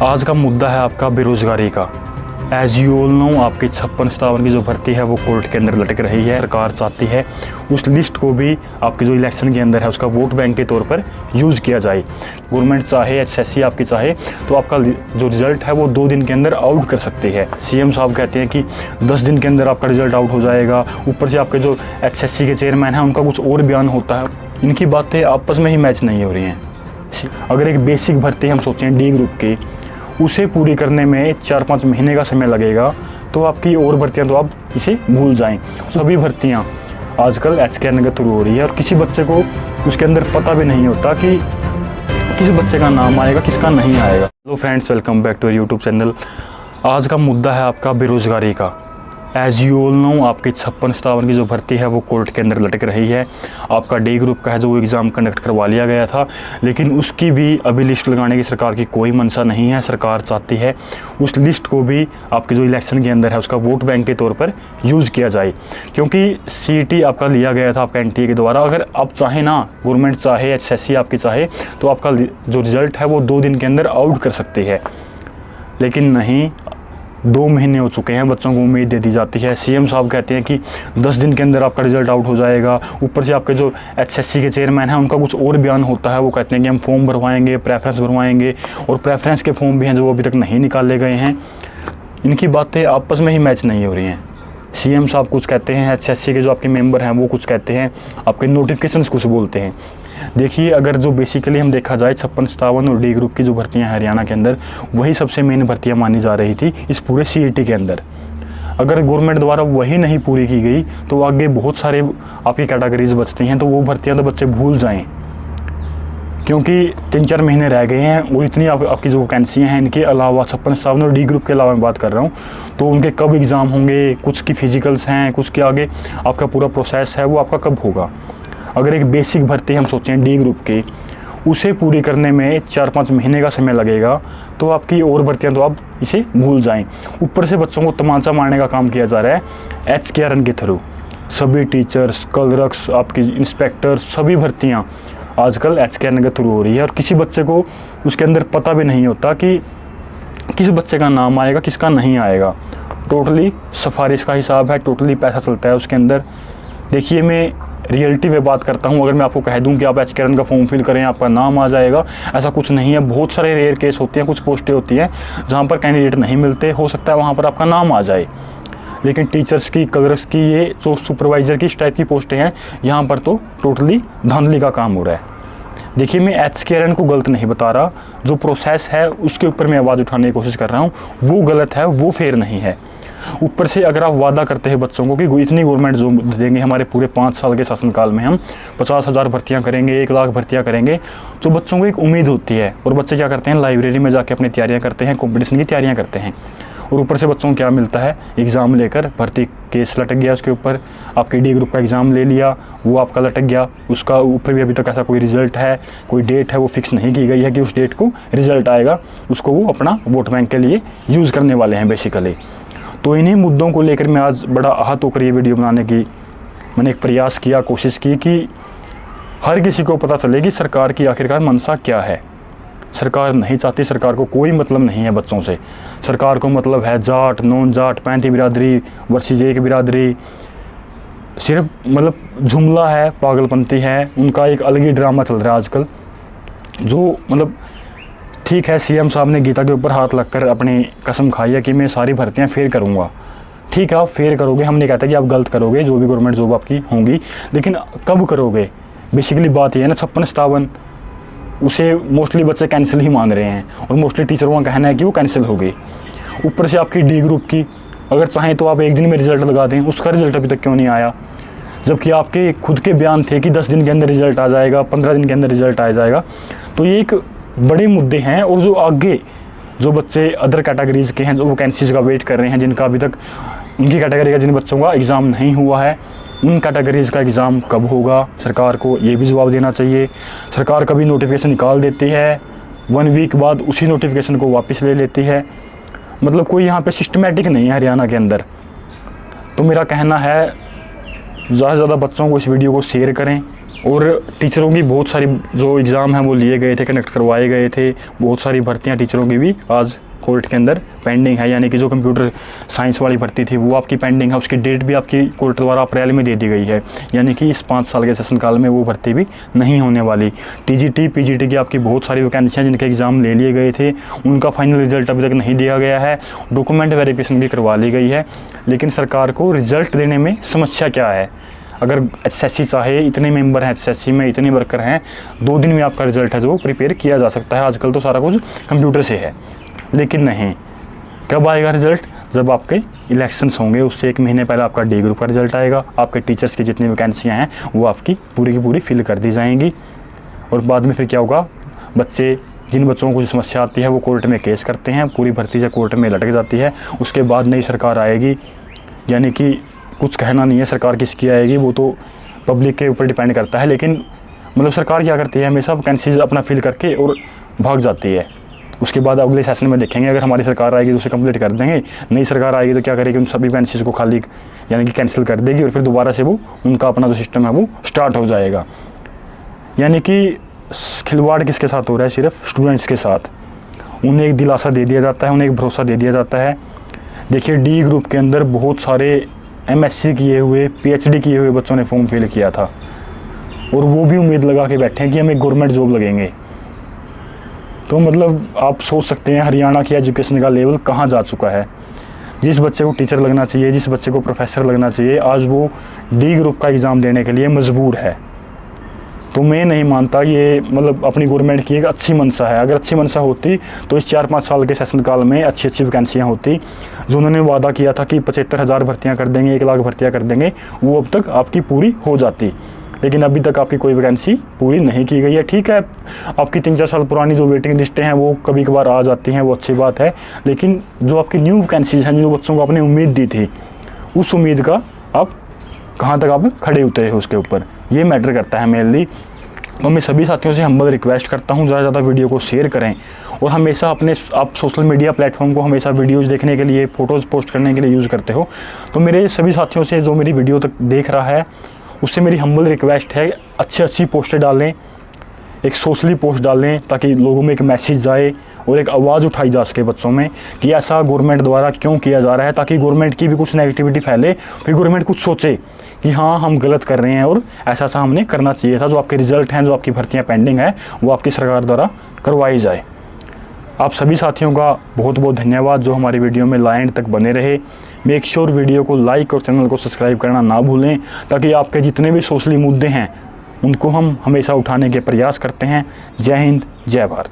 आज का मुद्दा है आपका बेरोज़गारी का। एज़ यू ऑल नो, आपकी 56-57 की जो भर्ती है वो कोर्ट के अंदर लटक रही है। सरकार चाहती है उस लिस्ट को भी आपके जो इलेक्शन के अंदर है उसका वोट बैंक के तौर पर यूज़ किया जाए। गवर्नमेंट चाहे, एसएससी आपकी चाहे तो आपका जो रिज़ल्ट है वो 2 दिन के अंदर आउट कर सकती है। सीएम साहब कहते हैं कि 10 दिन के अंदर आपका रिज़ल्ट आउट हो जाएगा। ऊपर से आपके जो एसएससी के चेयरमैन हैं उनका कुछ और बयान होता है। इनकी बातें आपस में ही मैच नहीं हो रही हैं। अगर एक बेसिक भर्ती हम सोचें डी ग्रुप की, उसे पूरी करने में 4-5 महीने का समय लगेगा, तो आपकी और भर्तियां तो आप इसे भूल जाएं। सभी भर्तियां आजकल एचकेआरएन के थ्रू हो रही है और किसी बच्चे को उसके अंदर पता भी नहीं होता कि किस बच्चे का नाम आएगा, किसका नहीं आएगा। Hello friends, welcome back to YouTube channel. आज का मुद्दा है आपका बेरोज़गारी का। एज़ यू ऑल नो, आपकी 56-57 की जो भर्ती है वो कोर्ट के अंदर लटक रही है। आपका डी ग्रुप का है जो एग्ज़ाम कंडक्ट करवा लिया गया था, लेकिन उसकी भी अभी लिस्ट लगाने की सरकार की कोई मंशा नहीं है। सरकार चाहती है उस लिस्ट को भी आपके जो इलेक्शन के अंदर है उसका वोट बैंक के तौर पर यूज़ किया जाए, क्योंकि सीईटी आपका लिया गया था आपका एनटीए के द्वारा। अगर आप चाहें ना, गवर्नमेंट चाहे, एसएससी आपकी चाहे तो आपका जो रिज़ल्ट है वो 2 दिन के अंदर आउट कर सकती है, लेकिन नहीं। 2 महीने हो चुके हैं, बच्चों को उम्मीद दे दी जाती है। सीएम साहब कहते हैं कि 10 दिन के अंदर आपका रिज़ल्ट आउट हो जाएगा। ऊपर से आपके जो एचएससी के चेयरमैन हैं उनका कुछ और बयान होता है। वो कहते हैं कि हम फॉर्म भरवाएंगे, प्रेफरेंस भरवाएंगे, और प्रेफरेंस के फॉर्म भी हैं जो अभी तक नहीं निकाले गए हैं। इनकी बातें आपस में ही मैच नहीं हो रही हैं। सीएम साहब कुछ कहते हैं, एचएससी के जो आपके मेंबर हैं वो कुछ कहते हैं, आपके नोटिफिकेशंस कुछ बोलते हैं। देखिए, अगर जो बेसिकली हम देखा जाए 56-57 और डी ग्रुप की जो भर्तियां हैं हरियाणा के अंदर, वही सबसे मेन भर्तियां मानी जा रही थी इस पूरे सीईटी के अंदर। अगर गवर्नमेंट द्वारा वही नहीं पूरी की गई तो आगे बहुत सारे आपकी कैटेगरीज बचती हैं, तो वो भर्तियां तो बच्चे भूल जाएं, क्योंकि 3-4 महीने रह गए हैं। और इतनी आपकी जो वैकेंसियाँ हैं, इनके अलावा 56-57 और डी ग्रुप के अलावा मैं बात कर रहा हूँ, तो उनके कब एग्ज़ाम होंगे, कुछ की फिजिकल्स हैं, कुछ के आगे आपका पूरा प्रोसेस है वो आपका कब होगा। अगर एक बेसिक भर्ती हम सोचें डी ग्रुप की, उसे पूरी करने में 4-5 महीने का समय लगेगा, तो आपकी और भर्तियां तो आप इसे भूल जाएं। ऊपर से बच्चों को तमाचा मारने का काम किया जा रहा है एचकेआरएन के थ्रू। सभी टीचर्स, क्लर्क्स, आपकी इंस्पेक्टर, सभी भर्तियां आजकल एचकेआरएन के थ्रू हो रही है और किसी बच्चे को उसके अंदर पता भी नहीं होता कि किस बच्चे का नाम आएगा, किसका नहीं आएगा। टोटली सिफारिश का हिसाब है, टोटली पैसा चलता है उसके अंदर। देखिए, मैं रियलिटी में बात करता हूँ। अगर मैं आपको कह दूँ कि आप एचकेआरएन का फॉर्म फिल करें, आपका नाम आ जाएगा, ऐसा कुछ नहीं है। बहुत सारे रेयर केस होते हैं, कुछ पोस्टें होती हैं जहाँ पर कैंडिडेट नहीं मिलते, हो सकता है वहाँ पर आपका नाम आ जाए। लेकिन टीचर्स की, क्लर्क्स की, ये जो सुपरवाइज़र की इस टाइप की पोस्टें हैं, यहाँ पर तो टोटली धांधली का काम हो रहा है। देखिए, मैं एचकेआरएन को गलत नहीं बता रहा, जो प्रोसेस है उसके ऊपर मैं आवाज़ उठाने की कोशिश कर रहा हूँ, वो गलत है, वो फेयर नहीं है। ऊपर से अगर आप वादा करते हैं बच्चों को कि इतनी गवर्नमेंट जो देंगे, हमारे पूरे 5 साल के शासनकाल में हम 50,000 भर्तियां करेंगे, 1 लाख भर्तियां करेंगे, तो बच्चों को एक उम्मीद होती है। और बच्चे क्या करते हैं, लाइब्रेरी में जाके अपनी तैयारियां करते हैं, कंपटीशन की तैयारियां करते हैं। और ऊपर से बच्चों को क्या मिलता है, एग्ज़ाम लेकर भर्ती केस लटक गया उसके ऊपर। आपके डी ग्रुप का एग्ज़ाम ले लिया, वो आपका लटक गया, उसका ऊपर भी अभी तक ऐसा कोई रिज़ल्ट है, कोई डेट है वो फिक्स नहीं की गई है कि उस डेट को रिज़ल्ट आएगा। उसको वो अपना वोट बैंक के लिए यूज़ करने वाले हैं बेसिकली। तो इन्हीं मुद्दों को लेकर मैं आज बड़ा आहत होकर ये वीडियो बनाने की मैंने एक प्रयास किया, कोशिश की कि हर किसी को पता चले कि सरकार की आखिरकार मंशा क्या है। सरकार नहीं चाहती, सरकार को कोई मतलब नहीं है बच्चों से। सरकार को मतलब है जाट, नॉन जाट, पैंती बिरादरी वर्सेस एक बिरादरी। सिर्फ मतलब जुमला है, पागलपंती है, उनका एक अलग ही ड्रामा चल रहा है आजकल। जो मतलब ठीक है, सीएम साहब ने गीता के ऊपर हाथ रखकर अपनी कसम खाई है कि मैं सारी भर्तियां फेयर करूंगा। ठीक है, आप फेयर करोगे, हम नहीं कहते कि आप गलत करोगे, जो भी गवर्नमेंट जॉब आपकी होंगी, लेकिन कब करोगे। बेसिकली बात यह है ना, 56-57 उसे मोस्टली बच्चे कैंसिल ही मान रहे हैं और मोस्टली टीचरों का कहना है कि वो कैंसिल हो गई। ऊपर से आपकी डी ग्रुप की, अगर चाहें तो आप 1 दिन में रिजल्ट लगा दें, उसका रिजल्ट अभी तक क्यों नहीं आया, जबकि आपके खुद के बयान थे कि 10 दिन के अंदर रिजल्ट आ जाएगा, 15 दिन के अंदर रिजल्ट आ जाएगा। तो ये एक बड़े मुद्दे हैं। और जो आगे जो बच्चे अदर कैटेगरीज़ के हैं, जो वैकेंसीज़ का वेट कर रहे हैं, जिनका अभी तक उनकी कैटेगरी का जिन बच्चों का एग्ज़ाम नहीं हुआ है, उन कैटेगरीज़ का एग्ज़ाम कब होगा, सरकार को ये भी जवाब देना चाहिए। सरकार कभी नोटिफिकेशन निकाल देती है, 1 वीक बाद उसी नोटिफिकेशन को वापस ले लेती है। मतलब कोई यहाँ पे सिस्टमेटिक नहीं है हरियाणा के अंदर। तो मेरा कहना है, ज़्यादा से ज़्यादा बच्चों को इस वीडियो को शेयर करें, और टीचरों की बहुत सारी जो एग्ज़ाम हैं वो लिए गए थे, कंडक्ट करवाए गए थे, बहुत सारी भर्तियां टीचरों की भी आज कोर्ट के अंदर पेंडिंग है। यानी कि जो कंप्यूटर साइंस वाली भर्ती थी वो आपकी पेंडिंग है, उसकी डेट भी आपकी कोर्ट द्वारा अप्रैल में दे दी गई है। यानी कि इस 5 साल के सेशन काल में वो भर्ती भी नहीं होने वाली। टीजीटी पीजीटी की आपकी बहुत सारी वैकेंसियाँ जिनके एग्ज़ाम ले लिए गए थे, उनका फाइनल रिजल्ट अभी तक नहीं दिया गया है। डॉक्यूमेंट वेरिफिकेशन भी करवा ली गई है, लेकिन सरकार को रिजल्ट देने में समस्या क्या है? अगर एचएससी चाहे, इतने मेंबर हैं एचएससी में, इतने वर्कर हैं, 2 दिन में आपका रिजल्ट है जो प्रिपेयर किया जा सकता है। आजकल तो सारा कुछ कंप्यूटर से है, लेकिन नहीं। कब आएगा रिजल्ट? जब आपके इलेक्शंस होंगे, उससे 1 महीने पहले आपका डी ग्रुप का रिजल्ट आएगा। आपके टीचर्स की जितनी वैकेंसियाँ हैं वो आपकी पूरी की पूरी फिल कर दी जाएंगी। और बाद में फिर क्या होगा? जिन बच्चों को समस्या आती है वो कोर्ट में केस करते हैं, पूरी भर्ती से कोर्ट में लटक जाती है। उसके बाद नई सरकार आएगी, यानी कि कुछ कहना नहीं है सरकार किसकी आएगी, वो तो पब्लिक के ऊपर डिपेंड करता है। लेकिन मतलब सरकार क्या करती है, हमेशा वैकेंसीज अपना फिल करके और भाग जाती है। उसके बाद अगले सेशन में देखेंगे, अगर हमारी सरकार आएगी तो उसे कंप्लीट कर देंगे, नई सरकार आएगी तो क्या करेगी, उन सभी वैकेंसीज को खाली यानी कि कैंसिल कर देगी और फिर दोबारा से वो उनका अपना जो सिस्टम है वो स्टार्ट हो जाएगा। यानी कि खिलवाड़ किसके साथ हो रहा है? सिर्फ स्टूडेंट्स के साथ। उन्हें एक दिलासा दे दिया जाता है, उन्हें एक भरोसा दे दिया जाता है। देखिए, डी ग्रुप के अंदर बहुत सारे एमएससी किए हुए, पीएचडी किए हुए बच्चों ने फॉर्म फिल किया था और वो भी उम्मीद लगा के बैठे हैं कि हमें गवर्नमेंट जॉब लगेंगे। तो मतलब आप सोच सकते हैं हरियाणा की एजुकेशन का लेवल कहाँ जा चुका है। जिस बच्चे को टीचर लगना चाहिए, जिस बच्चे को प्रोफेसर लगना चाहिए, आज वो डी ग्रुप का एग्ज़ाम देने के लिए मजबूर है। तो मैं नहीं मानता ये मतलब अपनी गवर्नमेंट की एक अच्छी मंशा है। अगर अच्छी मंशा होती तो इस 4-5 साल के सेशन काल में अच्छी वैकेंसियाँ होती। जो उन्होंने वादा किया था कि 75,000 भर्तियाँ कर देंगे, 1 लाख भर्तियाँ कर देंगे, वो अब तक आपकी पूरी हो जाती। लेकिन अभी तक आपकी कोई वैकेंसी पूरी नहीं की गई है। ठीक है, आपकी 3-4 साल पुरानी जो वेटिंग लिस्टें हैं वो कभी कभार आ जाती हैं, वो अच्छी बात है। लेकिन जो आपकी न्यू वैकेंसीज हैं, जो बच्चों को आपने उम्मीद दी थी, उस उम्मीद का आप कहाँ तक आप खड़े उतरे हो, उसके ऊपर ये मैटर करता है मेनली। तो मैं सभी साथियों से हम्बल रिक्वेस्ट करता हूँ, ज़्यादा से ज़्यादा वीडियो को शेयर करें और हमेशा आप सोशल मीडिया प्लेटफॉर्म को हमेशा वीडियोज़ देखने के लिए, फ़ोटोज़ पोस्ट करने के लिए यूज़ करते हो। तो मेरे सभी साथियों से जो मेरी वीडियो तक देख रहा है, उससे मेरी हम्बल रिक्वेस्ट है, अच्छी पोस्टें डालें, एक सोशली पोस्ट डालें, ताकि लोगों में एक मैसेज जाए और एक आवाज़ उठाई जा सके बच्चों में कि ऐसा गवर्नमेंट द्वारा क्यों किया जा रहा है, ताकि गवर्नमेंट की भी कुछ नेगेटिविटी फैले, फिर गवर्नमेंट कुछ सोचे कि हाँ हम गलत कर रहे हैं और ऐसा हमने करना चाहिए था। जो आपके रिजल्ट हैं, जो आपकी भर्तियाँ पेंडिंग है, वो आपकी सरकार द्वारा करवाई जाए। आप सभी साथियों का बहुत बहुत धन्यवाद जो हमारी वीडियो में लाइन तक बने रहे। मेक श्योर वीडियो को लाइक और चैनल को सब्सक्राइब करना ना भूलें, ताकि आपके जितने भी सोशली मुद्दे हैं उनको हम हमेशा उठाने के प्रयास करते हैं। जय हिंद, जय भारत।